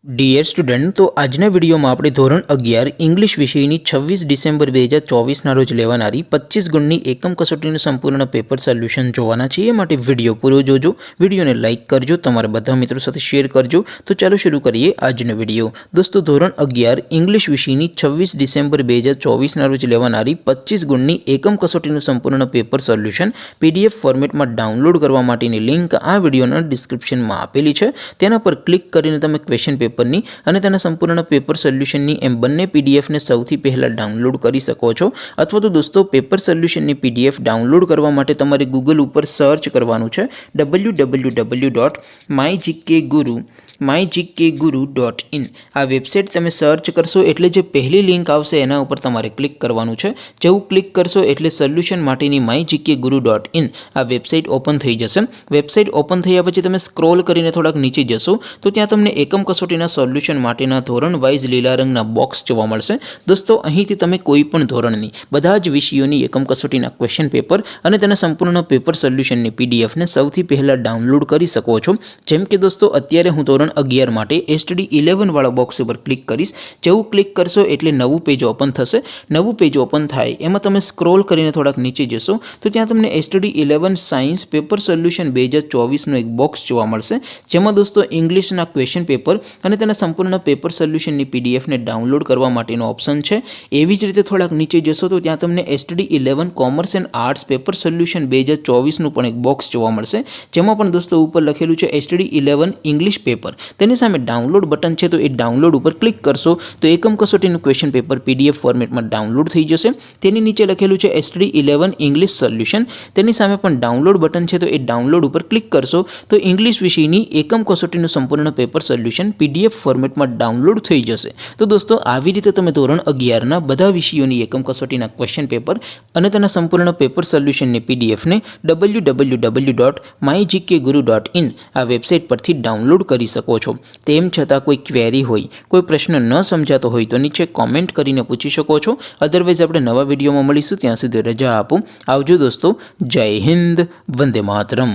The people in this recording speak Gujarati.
ડિયર સ્ટુડન્ટ, તો આજના વિડીયોમાં આપણે ધોરણ 11 ઇંગ્લિશ વિષયની 26 ડિસેમ્બર 2024ના રોજ લેવાનારી 25 ગુણની એકમ કસોટીનું સંપૂર્ણ પેપર સોલ્યુશન જોવાના છીએ। એ માટે વિડીયો પૂરો જોજો, વિડીયોને લાઇક કરજો, તમારા બધા મિત્રો સાથે શેર કરજો। તો ચાલો શરૂ કરીએ આજનો વિડીયો। દોસ્તો, ધોરણ 11 ઇંગ્લિશ વિષયની 26 ડિસેમ્બર 2024ના રોજ લેવાનારી 25 ગુણની એકમ કસોટીનું સંપૂર્ણ પેપર સોલ્યુશન PDF ફોર્મેટમાં ડાઉનલોડ કરવા માટેની લિંક આ વિડીયોના ડિસ્ક્રિપ્શનમાં આપેલી છે। તેના પર ક્લિક કરીને તમે ક્વેશ્ચન પેપરની અને તેના સંપૂર્ણ પેપર સોલ્યુશનની એમ બંને પીડીએફને સૌથી પહેલા ડાઉનલોડ કરી શકો છો। અથવા તો દોસ્તો, પેપર સોલ્યુશનની પીડીએફ ડાઉનલોડ કરવા માટે તમારે ગૂગલ ઉપર સર્ચ કરવાનું છે www.mygkguru.in। આ વેબસાઇટ તમે સર્ચ કરશો એટલે જે પહેલી લિંક આવશે એના ઉપર તમારે ક્લિક કરવાનું છે। જેવું ક્લિક કરશો એટલે સોલ્યુશન માટેની mygkguru.in આ વેબસાઇટ ઓપન થઈ જશે। વેબસાઇટ ઓપન થયા પછી તમે સ્ક્રોલ કરીને થોડાક નીચે જશો તો ત્યાં તમને એકમ કસોટીના સોલ્યુશન માટેના ધોરણ વાઇઝ લીલા રંગના બોક્સ જોવા મળશે। દોસ્તો, અહીંથી તમે કોઈ પણ ધોરણની બધા જ વિષયોની એકમ કસોટીના ક્વેશ્ચન પેપર અને તેના સંપૂર્ણ પેપર સોલ્યુશનની પીડીએફને સૌથી પહેલા ડાઉનલોડ કરી શકો છો। જેમ કે દોસ્તો, અત્યારે હું ધોરણ 11 માટે STD 11 વાળા બોક્સ ઉપર ક્લિક કરીશ। જેવું ક્લિક કરશો એટલે નવું પેજ ઓપન થશે। નવું પેજ ઓપન થાય એમાં તમે સ્ક્રોલ કરીને થોડાક નીચે જશો તો ત્યાં તમને STD 11 સાયન્સ પેપર સોલ્યુશન 2024નું એક બોક્સ જોવા મળશે, જેમાં દોસ્તો ઇંગ્લિશના ક્વેશ્ચન પેપર અને તેના સંપૂર્ણ પેપર સોલ્યુશનની પીડીએફને ડાઉનલોડ કરવા માટેનો ઓપ્શન છે। એવી જ રીતે થોડાક નીચે જશો તો ત્યાં તમને STD 11 commerce and arts paper solution 2024નું પણ એક બોક્સ જોવા મળશે, જેમાં પણ દોસ્તો ઉપર લખેલું છે STD 11 ઇંગ્લિશ પેપર। તેની સામે ડાઉનલોડ બટન છે, તો એ ડાઉનલોડ ઉપર ક્લિક કરશો તો એકમ કસોટીનું ક્વેશ્ચન પેપર PDF ફોર્મેટમાં ડાઉનલોડ થઈ જશે। તેની નીચે લખેલું છે STD 11 ઇંગ્લિશ સોલ્યુશન, તેની સામે પણ ડાઉનલોડ બટન છે, તો એ ડાઉનલોડ ઉપર ક્લિક કરશો તો ઇંગ્લિશ વિષયની એકમ કસોટીનું સંપૂર્ણ પેપર સોલ્યુશન PDF ફોર્મેટમાં ડાઉનલોડ થઈ જશે। તો દોસ્તો, આવી રીતે તમે ધોરણ 11ના બધા વિષયોની એકમ કસોટીના ક્વેશ્ચન પેપર અને તેના સંપૂર્ણ પેપર સોલ્યુશનની પીડીએફને www.mygkguru.in આ વેબસાઇટ પરથી ડાઉનલોડ કરી શકો છો। તેમ છતાં કોઈ ક્વેરી હોય, કોઈ પ્રશ્ન ન સમજાતો હોય તો નીચે કોમેન્ટ કરીને પૂછી શકો છો। અધરવાઇઝ આપણે નવા વિડીયોમાં મળીશું, ત્યાં સુધી રજા આપો। આવજો દોસ્તો, જય હિન્દ, વંદે માતરમ।